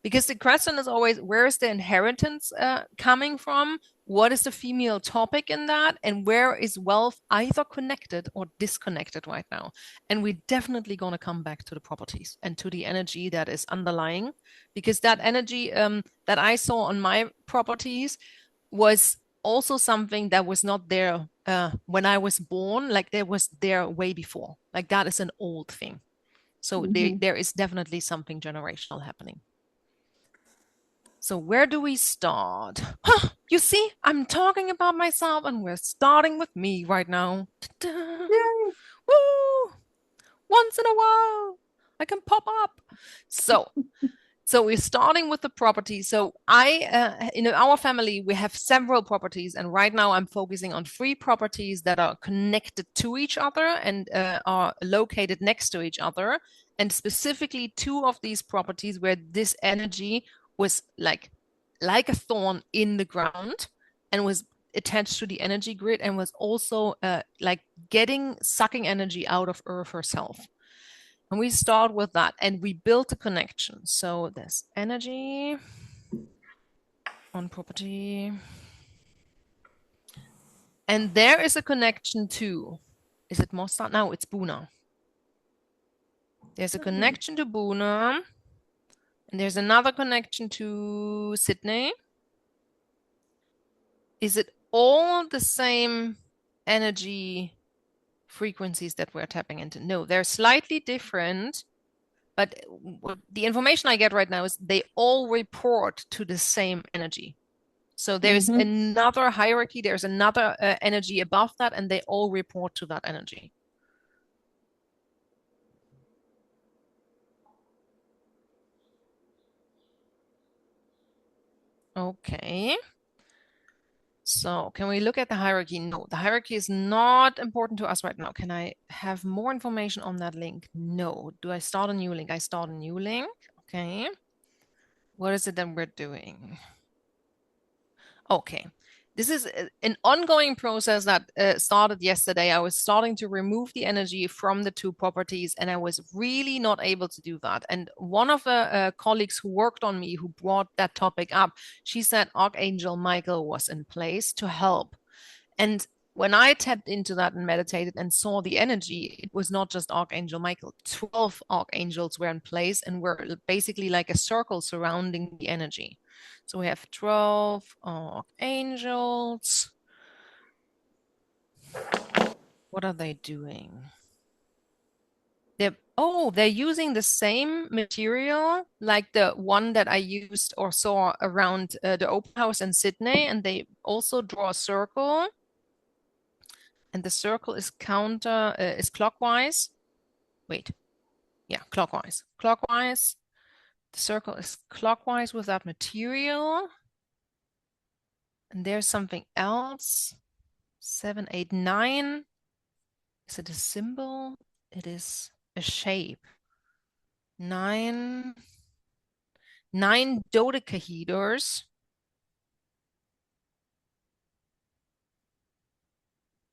Because the question is always, where is the inheritance coming from? What is the female topic in that? And where is wealth either connected or disconnected right now? And we're definitely going to come back to the properties and to the energy that is underlying, because that energy that I saw on my properties was also something that was not there when I was born. Like there was there way before. Like that is an old thing. So there is definitely something generational happening. So where do we start? You see, I'm talking about myself and we're starting with me right now. Ta-da. Yay. Woo! Once in a while, I can pop up. So we're starting with the property. So in our family, we have several properties, and right now I'm focusing on 3 properties that are connected to each other and are located next to each other. And specifically 2 of these properties where this energy was like a thorn in the ground and was attached to the energy grid and was also like sucking energy out of Earth herself. And we start with that and we build a connection. So there's energy on property. And there is a connection to, is it Mostard? No, it's Buna. There's a connection to Buna. And there's another connection to Sydney. Is it all the same energy frequencies that we're tapping into? No, they're slightly different. But the information I get right now is they all report to the same energy. So there's another hierarchy, there's another energy above that, and they all report to that energy. Okay. So can we look at the hierarchy? No, the hierarchy is not important to us right now. Can I have more information on that link? No. Do I start a new link? I start a new link. Okay. What is it that we're doing? Okay. This is an ongoing process that started yesterday. I was starting to remove the energy from the 2 properties, and I was really not able to do that. And one of the colleagues who worked on me, who brought that topic up, she said Archangel Michael was in place to help. And when I tapped into that and meditated and saw the energy, it was not just Archangel Michael. 12 archangels were in place and were basically like a circle surrounding the energy. So we have 12 archangels. What are they doing? They're using the same material like the one that I used or saw around the open house in Sydney, and they also draw a circle. And the circle is clockwise. Wait, yeah, clockwise. Clockwise. The circle is clockwise with that material. And there's something else. 7, 8, 9. Is it a symbol? It is a shape. 9 dodecaheders.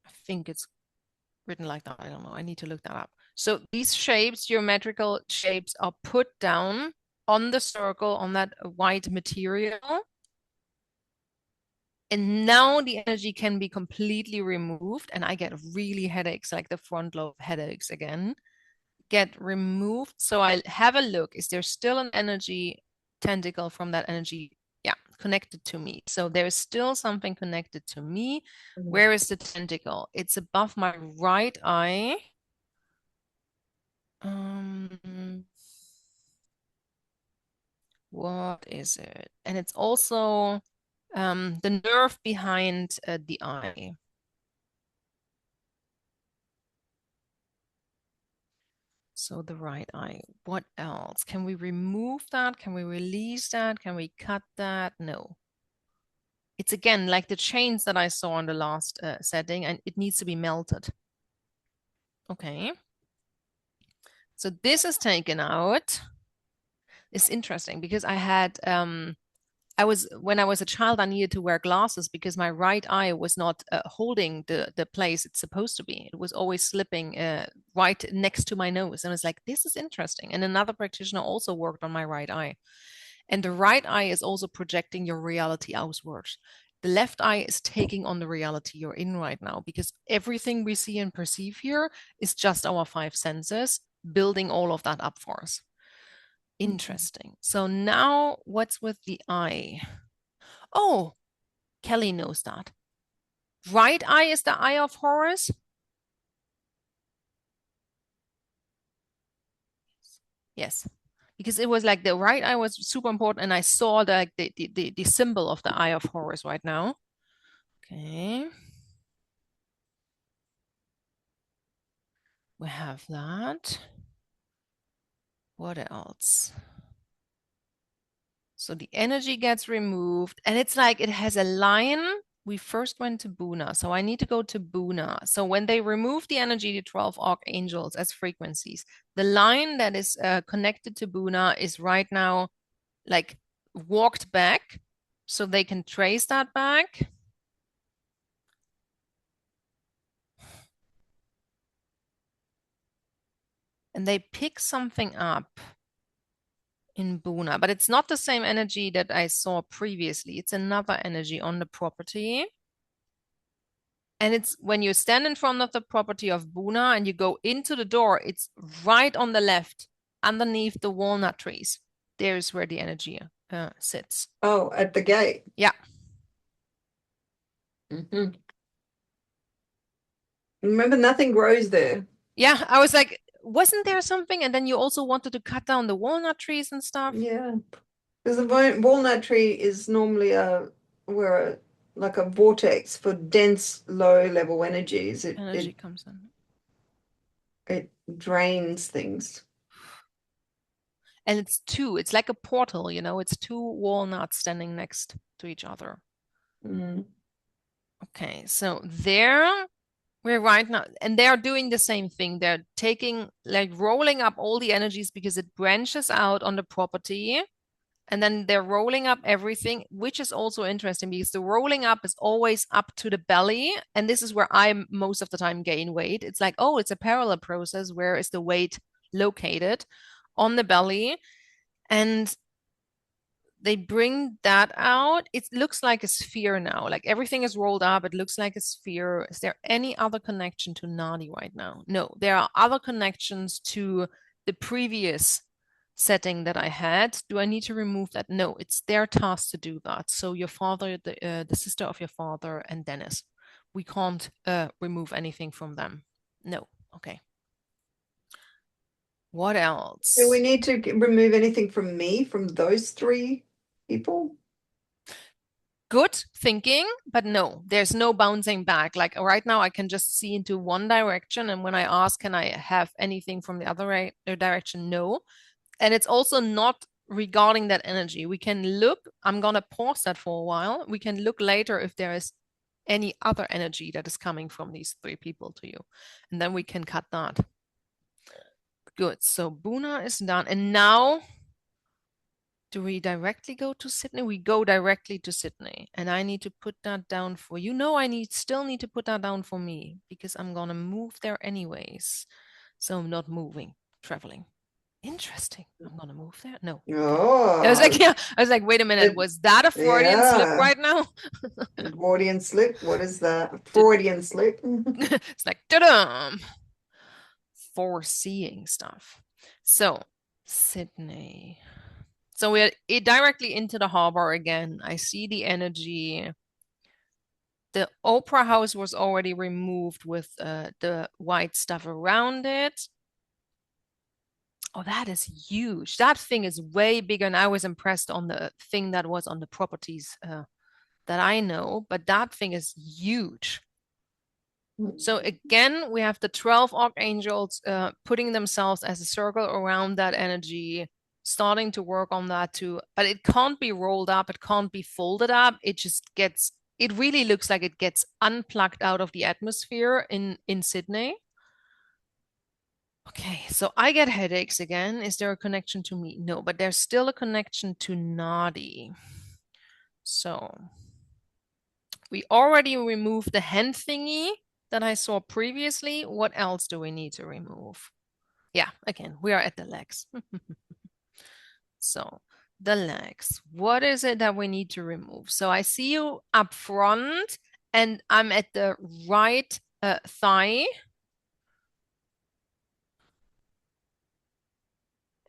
I think it's written like that. I don't know. I need to look that up. So these shapes, geometrical shapes, are put down on the circle on that white material. And now the energy can be completely removed. And I get really headaches, like the front lobe headaches again, get removed. So I have a look. Is there still an energy tentacle from that energy? Yeah, connected to me. So there is still something connected to me. Where is the tentacle? It's above my right eye. What is it? And it's also the nerve behind the eye. So the right eye. What else? Can we remove that? Can we release that? Can we cut that? No. It's again like the chains that I saw in the last setting, and it needs to be melted. Okay. So this is taken out. It's interesting because I had when I was a child, I needed to wear glasses because my right eye was not holding the place it's supposed to be. It was always slipping right next to my nose. And it's like, this is interesting. And another practitioner also worked on my right eye. And the right eye is also projecting your reality outwards. The left eye is taking on the reality you're in right now, because everything we see and perceive here is just our five senses building all of that up for us. Interesting. So now what's with the eye? Oh, Kelly knows that. Right eye is the eye of Horus. Yes, because it was like the right eye was super important, and I saw the symbol of the eye of Horus right now. Okay. We have that. What else? So the energy gets removed, and it's like it has a line. We first went to Buna, so I need to go to Buna. So when they remove the energy, the 12 archangels as frequencies, the line that is connected to Buna is right now like walked back, so they can trace that back. And they pick something up in Buna, but it's not the same energy that I saw previously. It's another energy on the property. And it's when you stand in front of the property of Buna and you go into the door, it's right on the left, underneath the walnut trees. There's where the energy sits. Oh, at the gate. Yeah. Remember, nothing grows there. Yeah, I was like, wasn't there something? And then you also wanted to cut down the walnut trees and stuff. Yeah, because the walnut tree is normally like a vortex for dense, low-level energies. Energy comes in. It drains things. And it's two. It's like a portal, you know. It's two walnuts standing next to each other. Okay, so there we're right now, and they're doing the same thing. They're taking, like, rolling up all the energies because it branches out on the property, and then they're rolling up everything, which is also interesting because the rolling up is always up to the belly, and this is where I most of the time gain weight. It's like, oh, it's a parallel process. Where is the weight located? On the belly, and they bring that out. It looks like a sphere now. Like everything is rolled up. It looks like a sphere. Is there any other connection to Nadi right now? No, there are other connections to the previous setting that I had. Do I need to remove that? No, it's their task to do that. So your father, the sister of your father, and Dennis. We can't remove anything from them. No. Okay. What else? Do we need to remove anything from me, from those three people? Good thinking, but no, there's no bouncing back. Like right now, I can just see into one direction. And when I ask, can I have anything from the other direction? No. And it's also not regarding that energy. We can look, I'm going to pause that for a while. We can look later if there is any other energy that is coming from these three people to you. And then we can cut that. Good. So Buna is done. And now, do we directly go to Sydney? We go directly to Sydney. And I need to put that down for you. No, I still need to put that down for me because I'm going to move there anyways. So I'm not moving, traveling. Interesting. I'm going to move there. No. I was Oh, like, yeah, I was like, wait a minute. Was that a Freudian slip yeah. right now? Freudian slip. What is that? Freudian slip. It's like, ta-da! Foreseeing stuff. So, Sydney. So we're directly into the harbor again. I see the energy. The opera house was already removed with the white stuff around it. Oh, that is huge. That thing is way bigger, and I was impressed on the thing that was on the properties that I know, but that thing is huge. So again, we have the 12 archangels putting themselves as a circle around that energy, starting to work on that too. But it can't be rolled up, it can't be folded up. It just gets, it really looks like it gets unplugged out of the atmosphere in Sydney. Okay, so I get headaches again. Is there a connection to me? No, but there's still a connection to Nadi. So we already removed the hand thingy that I saw previously. What else do we need to remove? Yeah, again, we are at the legs. So the legs. What is it that we need to remove? So I see you up front and I'm at the right thigh.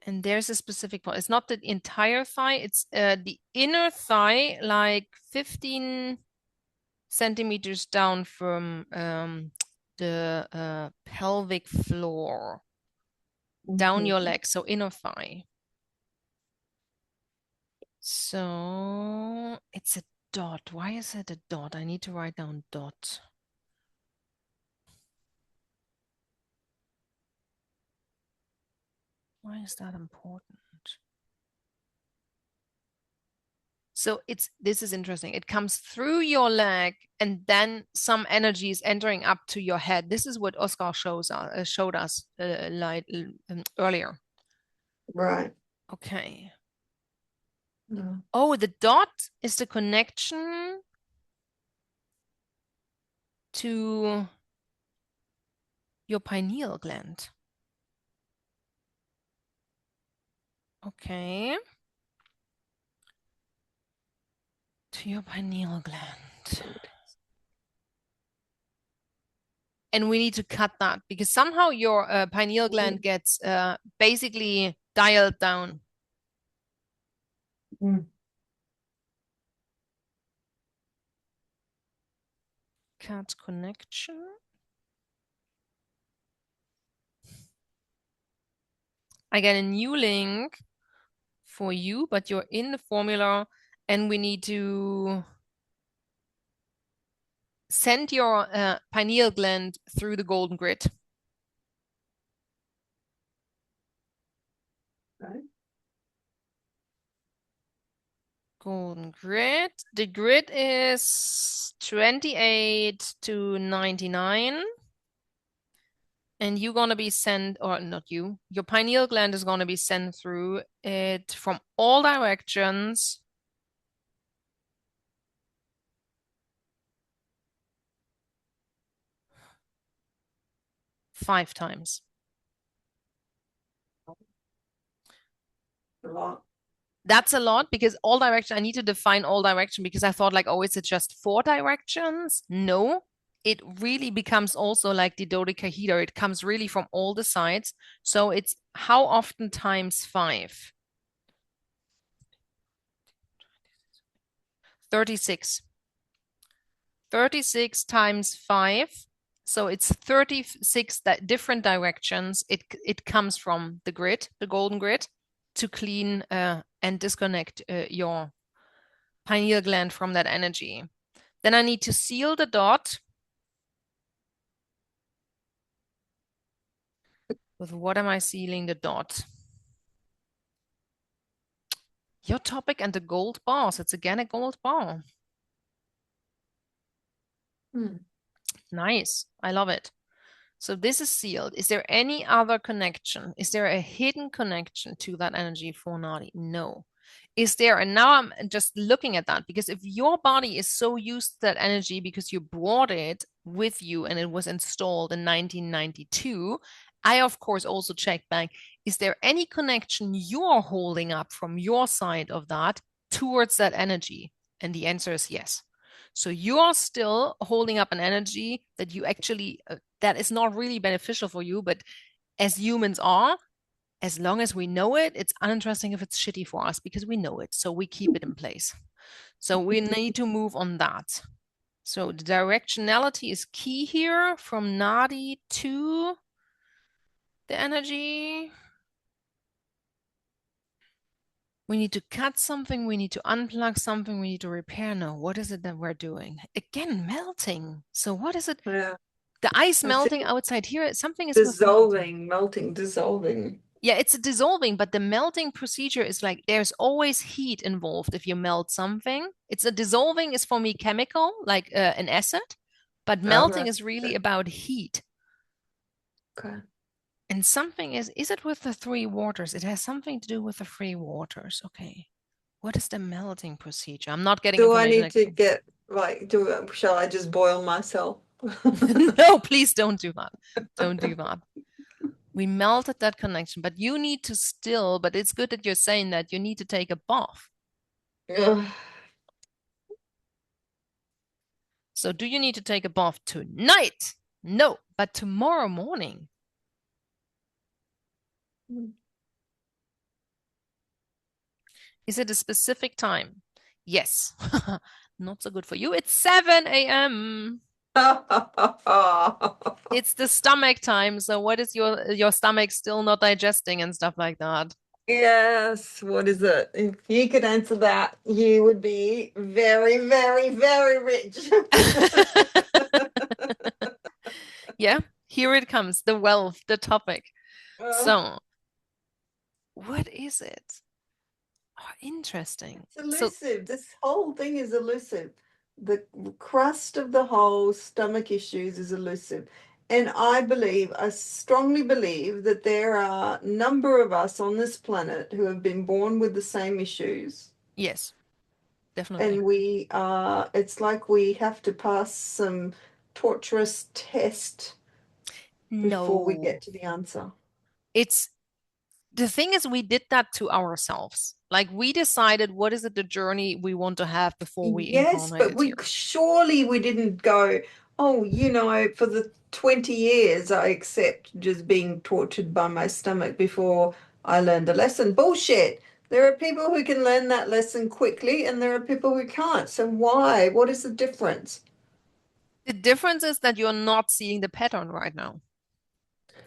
And there's a specific point. It's not the entire thigh, it's the inner thigh, like 15 centimeters down from the pelvic floor, down your leg, so inner thigh. So it's a dot. Why is it a dot? I need to write down dot. Why is that important? So this is interesting. It comes through your leg and then some energy is entering up to your head. This is what Oscar showed us earlier. Right. Okay. No. Oh, the dot is the connection to your pineal gland. Okay. To your pineal gland. And we need to cut that because somehow your pineal gland gets basically dialed down. Cut connection. I get a new link for you, but you're in the formula and we need to send your pineal gland through the golden grid. Right. Golden grid. The grid is 28 to 99. And you're going to be sent, or not you, your pineal gland is going to be sent through it from all directions. Five times. A lot. That's a lot because all direction, I need to define all direction because I thought like, oh, is it just 4 directions? No, it really becomes also like the dodecahedra. It comes really from all the sides. So it's how often times 5? 36. 36 times 5. So it's 36 different directions. It comes from the grid, the golden grid, to clean and disconnect your pineal gland from that energy. Then I need to seal the dot with what am I sealing the dot? Your topic and the gold bars. It's again a gold bar. Nice. I love it. So this is sealed. Is there any other connection? Is there a hidden connection to that energy for Nadi? No. Is there, and now I'm just looking at that because if your body is so used to that energy because you brought it with you and it was installed in 1992, I of course also check back, is there any connection you're holding up from your side of that towards that energy? And the answer is yes. So you are still holding up an energy that you actually, that is not really beneficial for you, but as humans are, as long as we know it, it's uninteresting if it's shitty for us because we know it. So we keep it in place. So we need to move on that. So the directionality is key here from Nadi to the energy. We need to cut something, we need to unplug something, we need to repair. No, what is it that we're doing? Again, melting. So what is it? Yeah. The ice I melting think outside here, something is with dissolving, melting, dissolving. yeah, it's a dissolving, but the melting procedure is like there's always heat involved if you melt something. It's a dissolving is for me chemical, like an acid, but Oh, melting right. is really about heat. Okay. And something is it with the 3 waters? It has something to do with the 3 waters. Okay. What is the melting procedure? I'm not getting Do I information. need to get like shall I just boil myself? No, please don't do that. Don't do that. We melted that connection, but you need to still, but it's good that you're saying that you need to take a bath. Ugh. So do you need to take a bath tonight? No, but tomorrow morning. Is it a specific time? Yes. Not so good for you. It's 7 a.m. It's the stomach time. So what is your stomach still not digesting and stuff like that? Yes, what is it? If you could answer that, you would be very, very, very rich. Yeah, here it comes, the wealth, the topic. Uh, So, what is it? Oh, interesting. it's So, elusive. This whole thing is elusive. The crust of the whole stomach issues is elusive. And I strongly believe that there are a number of us on this planet who have been born with the same issues. yes, definitely. And it's like we have to pass some torturous test before we No, get to the answer. it's the thing is, we did that to ourselves. Like we decided what is it the journey we want to have before we Yes, but incarnated we here. surely we didn't go, oh, for the 20 years I accept just being tortured by my stomach before I learned the lesson. Bullshit. There are people who can learn that lesson quickly and there are people who can't. So why? What is the difference? The difference is that you're not seeing the pattern right now.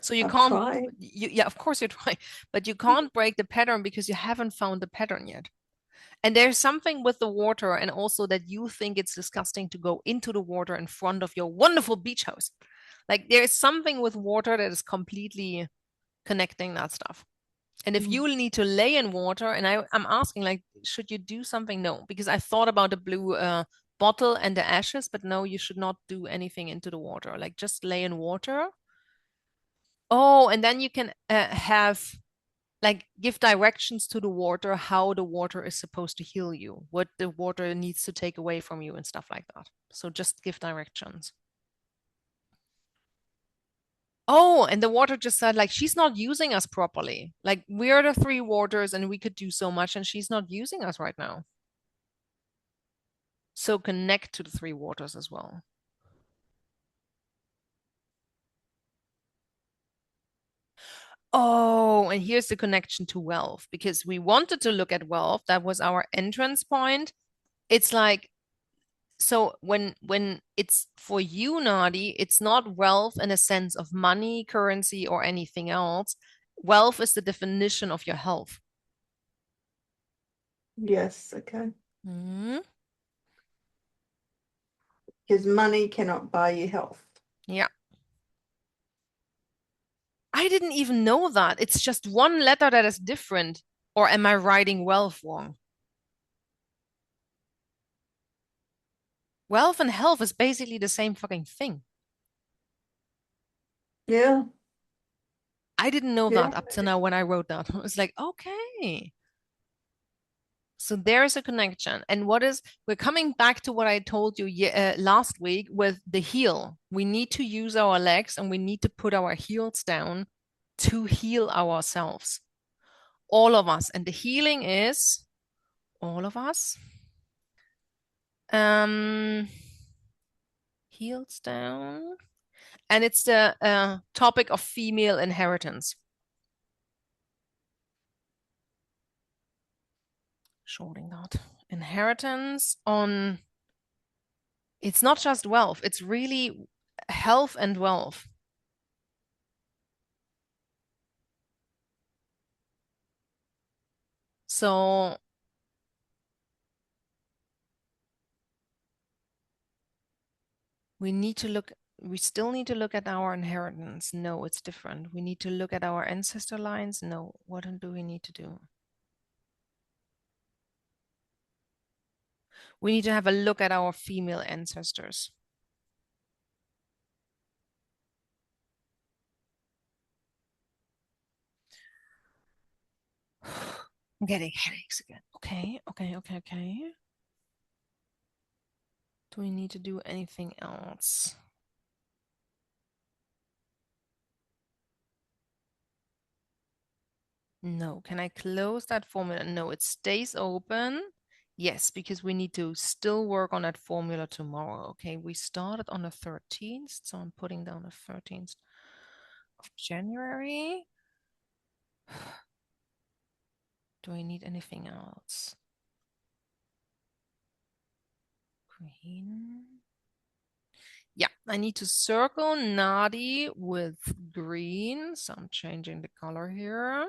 So you I've can't, tried. yeah, of course you're trying, but you can't break the pattern because you haven't found the pattern yet. And there's something with the water, and also that you think it's disgusting to go into the water in front of your wonderful beach house. Like there's something with water that is completely connecting that stuff. And if you Mm. will need to lay in water, and I'm asking, like, should you do something? No, because I thought about the blue bottle and the ashes, but no, you should not do anything into the water. Like just lay in water. Oh, and then you can have like give directions to the water how the water is supposed to heal you, what the water needs to take away from you and stuff like that. So just give directions. Oh, and the water just said like she's not using us properly. Like we're the three waters and we could do so much and she's not using us right now. So connect to the three waters as well. Oh, and here's the connection to wealth because we wanted to look at wealth. That was our entrance point. It's like so when it's for you, Nadi, it's not wealth in a sense of money, currency, or anything else. Wealth is the definition of your health. Yes, okay. Mhm. Because money cannot buy you health. Yeah. I didn't even know that. It's just one letter that is different. Or am I writing wealth wrong? Wealth and health is basically the same fucking thing. Yeah, I didn't know yeah. that up to now when I wrote that. I was like, okay. So there's a connection. And we're coming back to what I told you last week with the heel. We need to use our legs and we need to put our heels down to heal ourselves. All of us. And the healing is all of us. Um, heels down. And it's the topic of female inheritance. Shorting that. Inheritance on, it's not just wealth, it's really health and wealth. So we still need to look at our inheritance. No, it's different. We need to look at our ancestor lines. No, what do we need to do? We need to have a look at our female ancestors. I'm getting headaches again. Okay, okay, okay, okay. Do we need to do anything else? No. Can I close that formula? No, it stays open. Yes, because we need to still work on that formula tomorrow. Okay, we started on the 13th, so I'm putting down the 13th of January. Do I need anything else? Green. Yeah, I need to circle Nadi with green. So I'm changing the color here.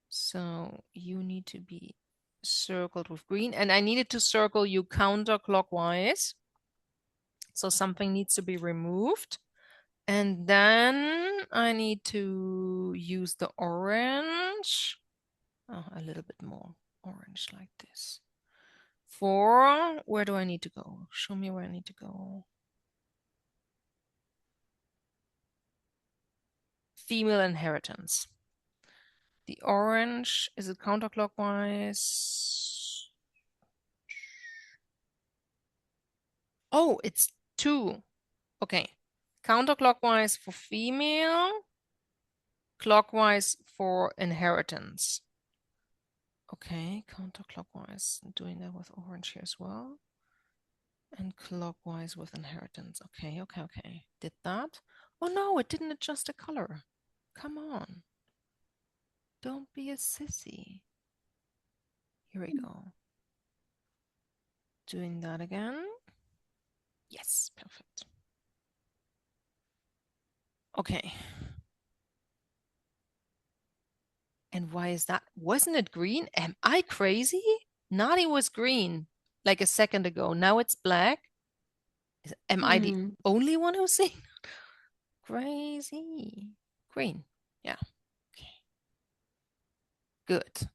So you need to be circled with green. And I needed to circle you counterclockwise. So something needs to be removed. And then I need to use the orange. Oh, a little bit more orange like this. For where do I need to go? Show me where I need to go. Female inheritance. The orange, is it counterclockwise? Oh, it's 2. Okay. Counterclockwise for female, clockwise for inheritance. Okay, counterclockwise. I'm doing that with orange here as well. And clockwise with inheritance. Okay, okay, okay. Did that? Oh no, it didn't adjust the color. Come on. Don't be a sissy. Here we go. Doing that again. Yes, perfect. Okay. And why is that? Wasn't it green? Am I crazy? Naughty was green like a second ago. Now it's black. Am I the only one who's seeing? Crazy. Green. Yeah. Okay. Good.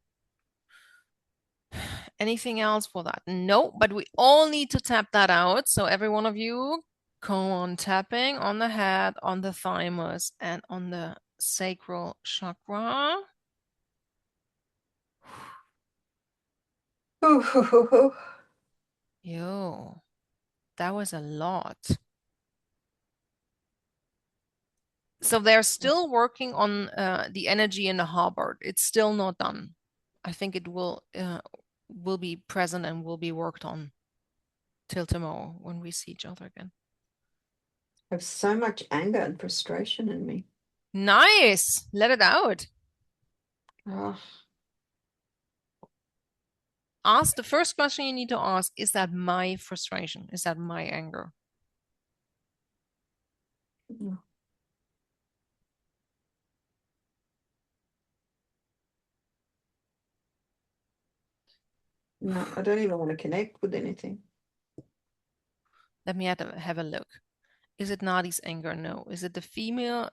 Anything else for that? No, but we all need to tap that out. So every one of you go on tapping on the head, on the thymus, and on the sacral chakra. Yo, that was a lot. So they're still working on the energy in the harbor. It's still not done. I think it will be present and will be worked on till tomorrow when we see each other again. I have so much anger and frustration in me. Nice. Let it out. Oh, Ask the first question you need to ask, is that my frustration? Is that my anger? no, I don't even want to connect with anything. Let me have a look. Is it Nadi's anger? No. Is it the female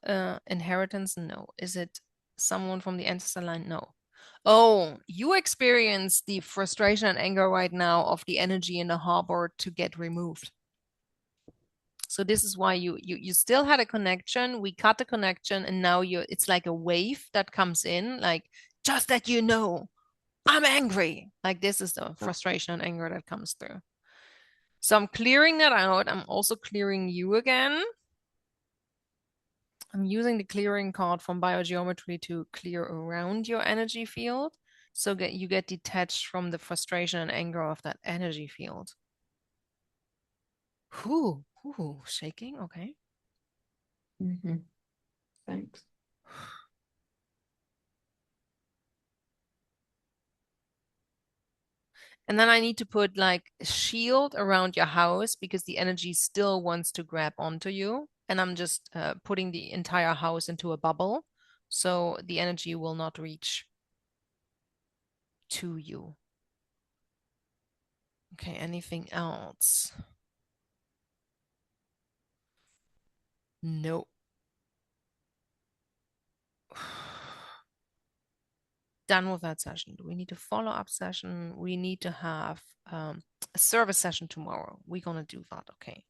inheritance? No. Is it someone from the ancestor line? No. Oh, you experience the frustration and anger right now of the energy in the harbor to get removed. So this is why you still had a connection. We cut the connection, and now it's like a wave that comes in, like just that you know, I'm angry. Like this is the frustration and anger that comes through. So I'm clearing that out. I'm also clearing you again. I'm using the clearing card from biogeometry to clear around your energy field. So you get detached from the frustration and anger of that energy field. Ooh, shaking. Okay. Thanks. And then I need to put like a shield around your house because the energy still wants to grab onto you. And I'm just putting the entire house into a bubble. So the energy will not reach to you. Okay, anything else? No. Done with that session. Do we need a follow-up session? We need to have a service session tomorrow. We're gonna do that. Okay.